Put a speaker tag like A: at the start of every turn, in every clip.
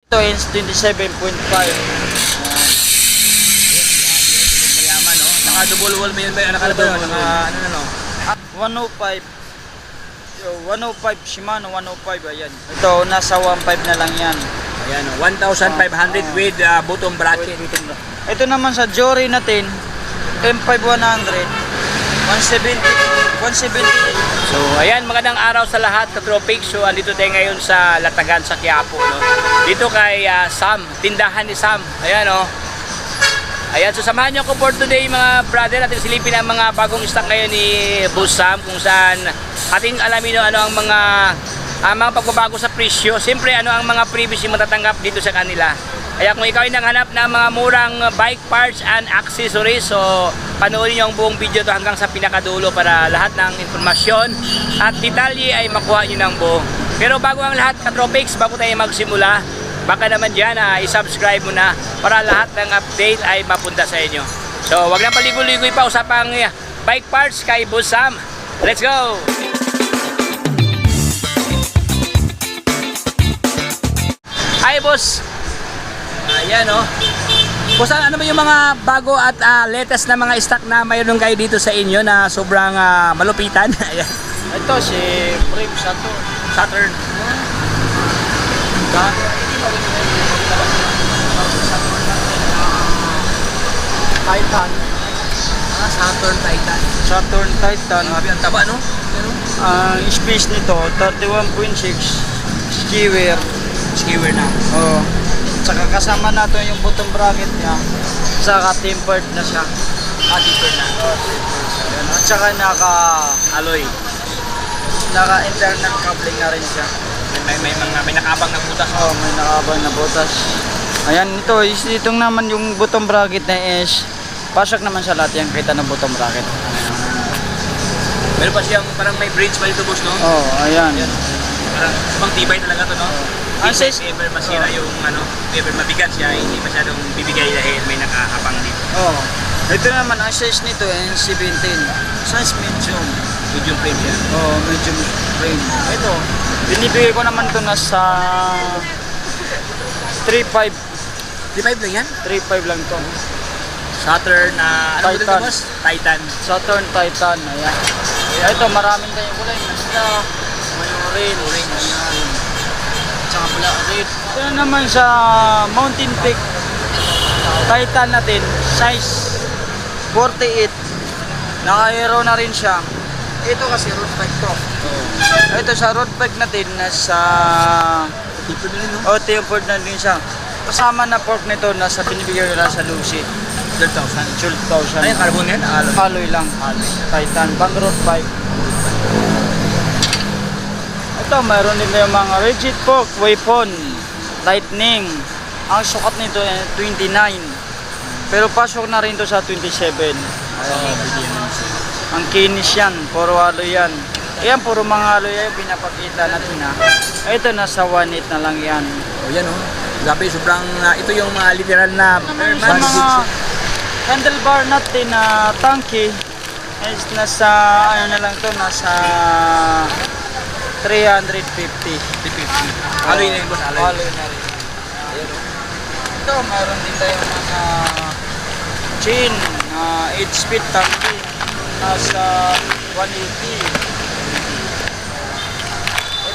A: Ito is 27.5.
B: Mayaman, no? Naka-double wall ba yun ba? Naka-double wall. Ano na, no?
A: 105. 105 Shimano 105, ayan. Ito nasa 15 na lang yan.
B: Ayan, 1,500 with bottom bracket.
A: Ito naman sa Jory natin, M5100, 170.
B: So, ayan, magandang araw sa lahat, ka-tropics. So, andito tayo ngayon sa Latagan, sa Quiapo, no? Dito kay Sam, tindahan ni Sam. Ayan, no? Ayan, so samahan nyo ko for today, mga brother. Ating silipin ang mga bagong stock ngayon ni Boss Sam, kung saan ating alamin ano ang mga pagbabago sa presyo. Siyempre, ano ang mga previous yung matatanggap dito sa kanila. Kaya kung ikaw ay nanghanap ng mga murang bike parts and accessories, so panoorin nyo ang buong video to hanggang sa pinakadulo para lahat ng informasyon at detalye ay makuha nyo ng buo. Pero bago ang lahat, ka-tropics, bago tayo magsimula, baka naman dyan i-subscribe mo na para lahat ng update ay mapunta sa inyo. So wag nang paligoy-ligoy pa, usapang bike parts kay Boss Sam. Let's go! Hi, boss! Ayan, oh. Boss, ano ba yung mga bago at latest na mga stock na mayroon kayo dito sa inyo na sobrang malupitan? Ayan.
A: Ito si Brave
B: Saturn.
A: Titan.
B: Saturn Titan.
A: Saturn Titan.
B: Grabe, ang taba, no? Pero,
A: Ang space nito 31.6 skewer.
B: skewer na.
A: Oh. Saka kasama nato yung bottom bracket niya. Saka tempered na siya.
B: Deeper na.
A: Ayan. At saka
B: Alloy.
A: naka-internal coupling na rin siya.
B: May nakabang na butas.
A: Oh, may nakabang na butas. Ayan, itong naman yung bottom bracket na is pasok naman sa lahat yung kita ng bottom bracket.
B: Meron pa siyang parang may bridge pa dito, boss, no?
A: Oh, ayan.
B: Parang pang tibay talaga to, no?
A: Ang
B: If
A: size-
B: ever masira yung if ever mabigat siya, hindi masyadong bibigay dahil may nakaabang dito.
A: Oh. Ito naman ang size nito ay 17. Size medium.
B: Medium frame siya.
A: Oh, medium frame. Ito, binibigay ko naman to nasa 3.5.
B: 3.5 lang yan?
A: 3.5 lang to.
B: Saturn na, ano
A: Titan.
B: ba boss? Titan.
A: Saturn Titan. Ayan. Ito, maraming tayong kulay. Basta, may orange. Ayan.
B: Tsaka pula, red.
A: Ito naman sa Mountain Peak Titan natin, size 48. Naka-aero na rin siya. Ito kasi road bike to. Ito sa road bike natin nasa
B: Tipo na rin, no?
A: tempered na din siya. Kasama na fork nito nasa binibigyan nila sa Lucy.
B: 12,000.
A: 12,000.
B: Ay, carbon yan? Alloy.
A: Alloy lang. Titan, pang road bike. Ito, mayroon din yung mga rigid fork, weapon, lightning. Ang sukat nito ay 29. Pero pasok na rin to sa 27. Ang kinis yan, puro alloy yan. Ayan, puro mga alloy yan, pinapakita natin ha. Ito, nasa 1.8 na lang yan.
B: O yan, oh. Grabe, sobrang, ito yung mga literal na
A: Sa mga handlebar natin na tanky, is nasa, ano na lang to, nasa 350.
B: 350. Alloy na yun, boss, alloy.
A: Alloy na rin. Ito, mayroon din tayong mga chain, 8-speed tanky, nasa 180.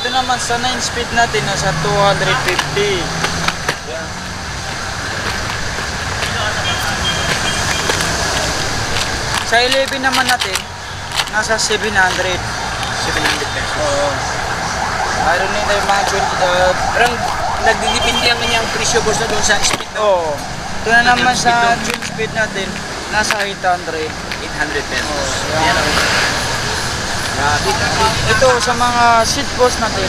A: Ito naman sa 9-speed natin, nasa 250. Sa 11 naman natin, nasa 700.
B: 700 pesos.
A: Oo. Mayroon din tayong mga
B: Parang nagdidepende ang kanyang presyo, boss, na doon sa speed na.
A: Oo. Ito na naman sa dual speed natin, nasa 800.
B: 800 pesos.
A: Oo,
B: Yan,
A: yan.
B: oh. Grabe.
A: Ito sa mga seat post natin,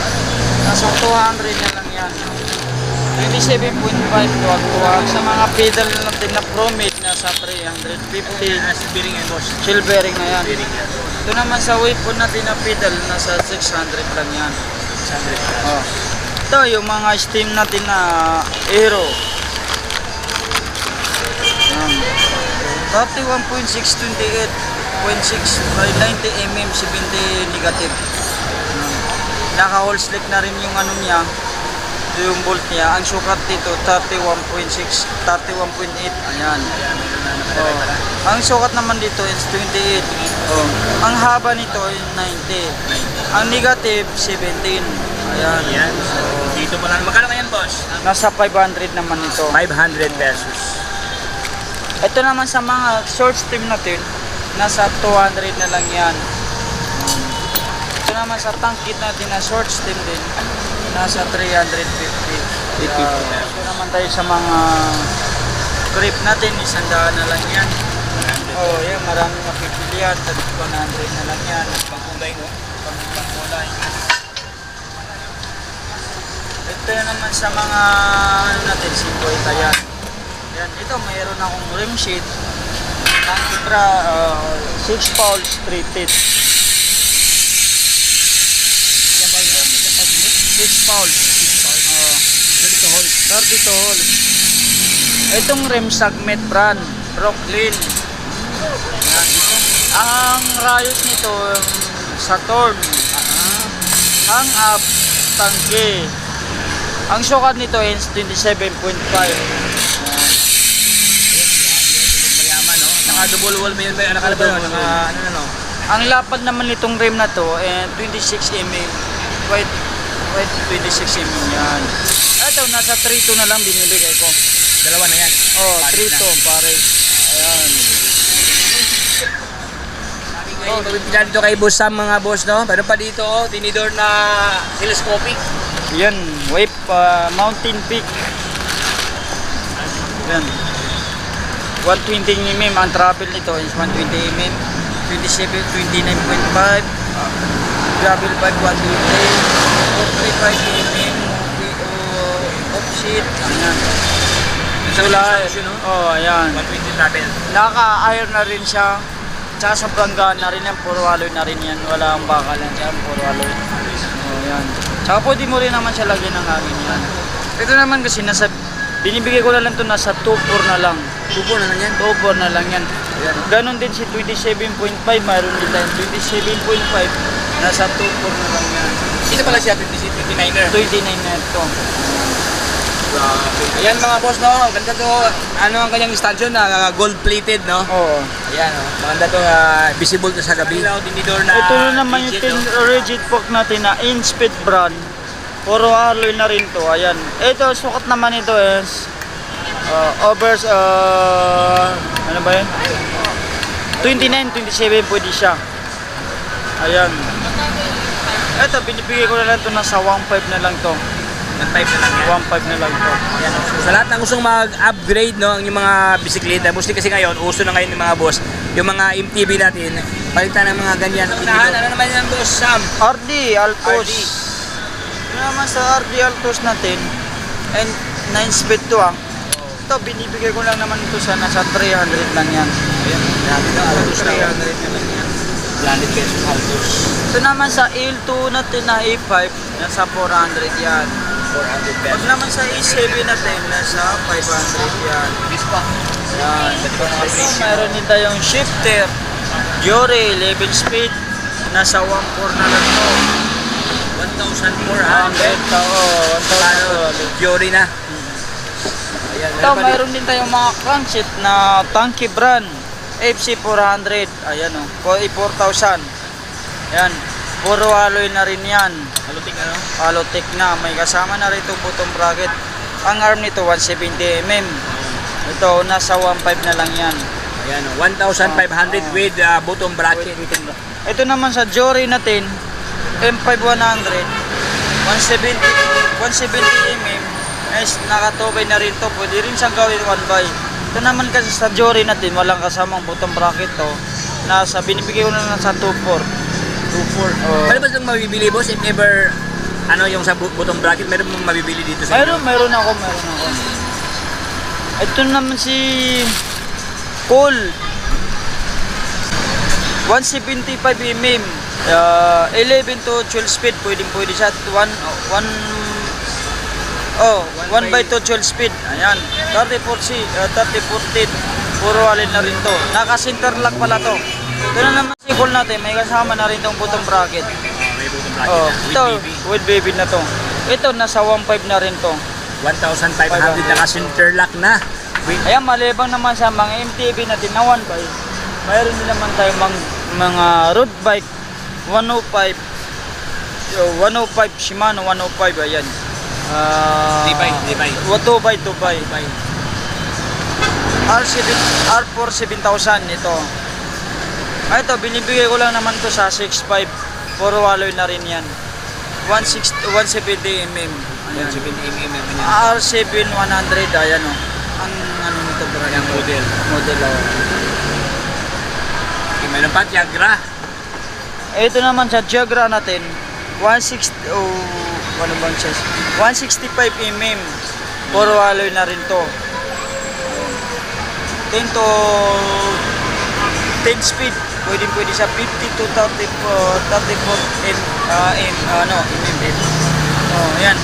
A: nasa 200 na lang yan. 27.5 tuwag-tuwag. Sa mga pedal natin na Promade, nasa 350.
B: Bearing and boss.
A: Silvering na yan.
B: Bearing yan.
A: Ito naman sa weapon natin na pedal, nasa 600 lang yan.
B: 600 pesos.
A: Oh. Ito yung mga steam natin na Aero. Yan. 31.6, 28.6 by 90 mm 70 negative. Naka-hole slick na rin yung ano niya. yung bolt niya. Ang sukat dito 31.6, 31.8. Ayan. Oh. Ang sukat naman dito is 28. Oh. Ang haba nito is 90. Ang negative 17. Ayan.
B: Ayan. So, dito pa lang. Magkano kayan, boss?
A: Nasa 500 naman ito.
B: 500 pesos.
A: Ito naman sa mga short stream natin, nasa 200 na lang yan. Ito naman sa tank kit natin na short stream din, nasa 350. Ito naman tayo sa mga grip natin, 100 na lang yan. Oh, yan, maraming mapipilian. 100 na lang yan.
B: Pangkulay, no?
A: Pangkulay. Ito naman sa mga ano natin, 50 yan. Yan, ito mayroon akong rim sheet. Ang Ibra 6 pounds 3 teeth. 6 pounds. 32 holes. Itong rim segment brand, Brooklyn. Yan. Ang rayos nito Saturn. Hang up tangke. Ang sukat nito is 27.5.
B: Naka-double wall ba yun? Naka-double wall. Ano?
A: Ang lapad naman nitong rim na to, 26 mm. Wait, 26 mm yan. Ito, nasa 3.2 na lang binibigay ko.
B: Dalawa na yan.
A: Oh, 3.2 pare. Ayan.
B: Oh, pagpipila dito kay boss Sam, mga boss, no? Pero pa dito, oh, tinidor na telescopic.
A: Yan, wave mountain peak. Yan. 120 mm ang travel nito is 120 mm. 27, 29.5. Gravel pipe 120. 435 mm. Offset. Ayan. Sulay. Oh, ayan.
B: 120 travel.
A: Naka-iron na rin siya. Tsaka sa banggaan na rin yan. Puro alloy na rin yan. Wala ang bakal yan. Yan, puro alloy. Oh, ayan. Tsaka pwede mo rin naman siya lagyan ng hangin yan. Ito naman kasi nasa binibigay ko na lang ito nasa 2.4 na lang.
B: 2.4 na lang yan?
A: 2.4 na lang yan.
B: Ayan.
A: Ganon din si 27.5. Mayroon din tayo 27.5. Nasa 2.4 na lang yan.
B: Ito pala siya, 59er.
A: 29 na ito.
B: Ayan mga boss, no? Ganda to. Ano ang kanyang stanchion na gold plated, no?
A: Oo.
B: Ayan, no? Maganda to, visible to sa gabi. Tinidor na
A: Ito na naman
B: rigid,
A: yung
B: no?
A: rigid fork natin na in-speed brand. Puro alloy na rin to. Ayan. Ito, sukat naman ito is ano ba yun? 29, 27 pwede siya. Ayan. Ito, binibigay ko na lang ito nasa 1.5 na lang to.
B: 1.5 na lang yan.
A: 1.5 na lang to.
B: Ayan, no? Sa lahat ng gustong mag-upgrade, no? Yung mga bisikleta, mostly kasi ngayon, uso na ngayon ng mga boss, yung mga MTB natin, palitan ng mga ganyan. Ano naman yan, boss Sam?
A: RD Altos.
B: RD.
A: Ito naman sa RD Altos natin, and 9 speed to ah. Ito, binibigay ko lang naman ito sa nasa 300 lang yan.
B: Ayan, grabe na, Altos na.
A: 300 na lang yan.
B: 100 pesos Altos.
A: Ito naman sa L2 natin na A5, nasa 400 yan.
B: 400
A: Pag
B: pesos.
A: naman sa A7 natin, nasa 500 yan.
B: Bis pa.
A: Yan.
B: Pwede ko mga presyo.
A: Meron din tayong shifter, Diore, 11 speed, nasa 1.4 na lang to.
B: 1,400.
A: Oo, 1,400.
B: Diori na. Ayan,
A: Ito, mayroon din tayong mga crankshaft na Tanky brand FC 400. Ayan o, 4,000. Ayan, puro alloy na rin yan.
B: Haluting ano?
A: Alotech na, may kasama na rin itong bottom bracket. Ang arm nito 170mm. Ito, nasa 1.5 na lang yan.
B: Ayan, 1,500 with bottom bracket.
A: Ito naman sa Diore natin, M5100, 170mm. Yes, nakatubay na rin to. Pwede rin siyang gawin 1x. Ito naman kasi sa Diore natin, walang kasamang bottom bracket to. Nasa, binibigay ko na lang sa 2.4. 2.4. Oh.
B: Ano ba itong mabibili, boss? If ever, ano yung sa bottom bracket, meron mong mabibili dito sa
A: Meron ako. Ito naman si Cool 175mm 11 to 12 speed, pwede siya 1/2 12 speed. Ayan, 30/40, 30/40, puro alin na rin to. Naka-center lock pala to. Ito na naman si Cool natin, may kasama na rin tong bottom bracket.
B: may bottom bracket
A: Oh,
B: na, with
A: ito,
B: BB.
A: with baby na to. Ito, nasa 1.5 na rin to.
B: 1,500 na kasi interlock na.
A: Ayan, malibang naman sa mga MTB natin na 1.5. Mayroon din naman tayo mga road bike 105. 105 Shimano 105, ayan.
B: Dibay.
A: 2x2x. R4 7000 ito. Ito, binibigay ko lang naman to sa 6.5. Puro alloy na rin yan. 170 mm. Ayan. R7 100, ayan o. Ang ano nito bro?
B: Yung model.
A: Model o.
B: Meron pa, Tiagra.
A: Ito naman sa Jagra natin, 165 mm. Puro alloy na rin to. 10 to 10 speed. Pwede sa 50 to 34 mm. Oh, yan.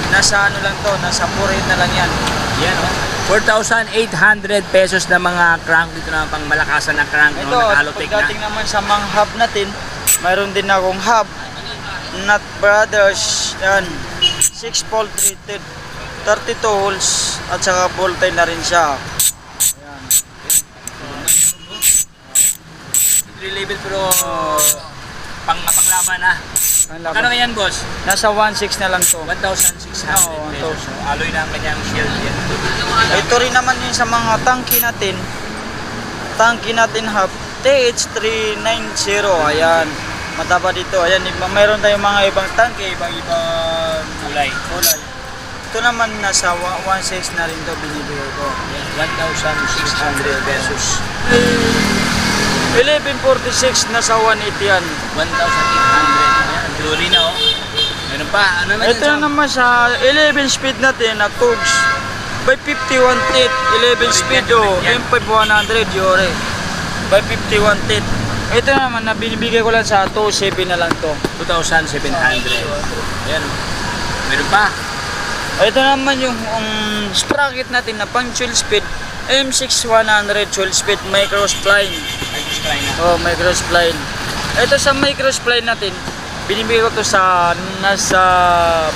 A: Nasa ano lang to, nasa 4 na lang yan.
B: Yan o. 4,800 pesos na mga crank dito na pang malakasan na crank.
A: Ito,
B: Naka-Halotech na.
A: pagdating naman sa mga hub natin, mayroon din akong hub. Nut Brothers, yan. 6 bolt rated, 32 holes, at saka bolt-tie na rin siya. Ayan.
B: Entry level pero panglaban na.
A: Ang
B: Kano
A: laban.
B: ganyan, boss?
A: Nasa 1.6 na lang to.
B: 1,600
A: Oo,
B: pesos. So, alloy na ang kanyang shield yan.
A: Ito rin naman yun sa mga tangki natin. Tangki natin hub, TH390. Ayan. Mataba dito. Ayan, mayroon tayong mga ibang tangki, ibang
B: Kulay.
A: kulay. Ito naman nasa 1.6 na rin to binibigay ko.
B: Yan, 1,600 pesos.
A: 1146 nasa 180 yan.
B: 1,800. Ayan, truly na oh. Meron pa. Ano naman
A: Ito na naman sa 11 speed natin na Tugs by 51 teeth. 11 speed o M5100 Yore by 51 teeth. Ito naman na binibigay ko lang sa 2.7 na lang to.
B: 2,700. Ayan oh. Meron pa.
A: Ito naman yung sprocket natin na pang 12 speed M6100 12 speed micro spline.
B: Try na.
A: Oh, micro spline. Ito sa micro spline natin, binibigay ko to sa nasa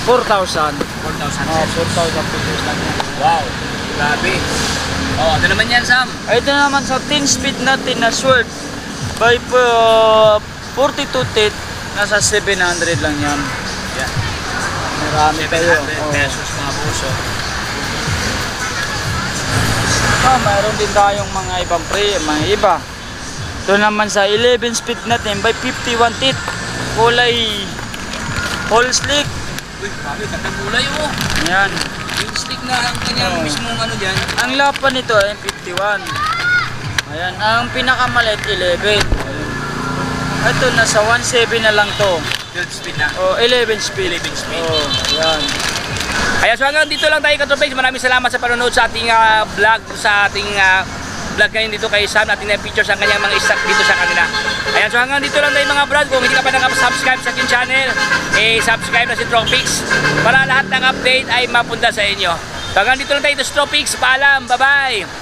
A: 4,000.
B: 4,000
A: Oh, 4,000 pesos lang yan.
B: Wow. Grabe. Oh, ano naman yan, Sam?
A: Ito naman sa 10 speed natin na sword by 42 teeth, nasa 700 lang yan.
B: Yan.
A: Marami kayo.
B: 700 pesos mga puso.
A: Mayroon din tayong mga ibang mga iba. Ito naman sa 11 speed natin by 51 teeth, kulay whole slick.
B: Uy, grabe, katang kulay oh.
A: Yan.
B: Yung stick na ang kanyang
A: Oh.
B: mismong ano dyan.
A: Ang lapan nito ay 51. Ayan, ang pinakamaliit 11. Ito nasa 1.7 na lang to.
B: 12 speed na.
A: Oh, 11 speed.
B: 11 speed.
A: Oh, yan.
B: Kaya so hanggang dito lang tayo Katropays. Maraming salamat sa panonood sa ating vlog, sa ating vlog ngayon dito kay Sam. Natin na pictures ang kanyang mga stock dito sa kanila. Ayan, so hanggang dito lang tayo mga brad. Kung hindi ka pa nakasubscribe sa aking channel, subscribe na si Tropics para lahat ng update ay mapunta sa inyo. So hanggang dito lang tayo sa Tropics. Paalam, bye bye!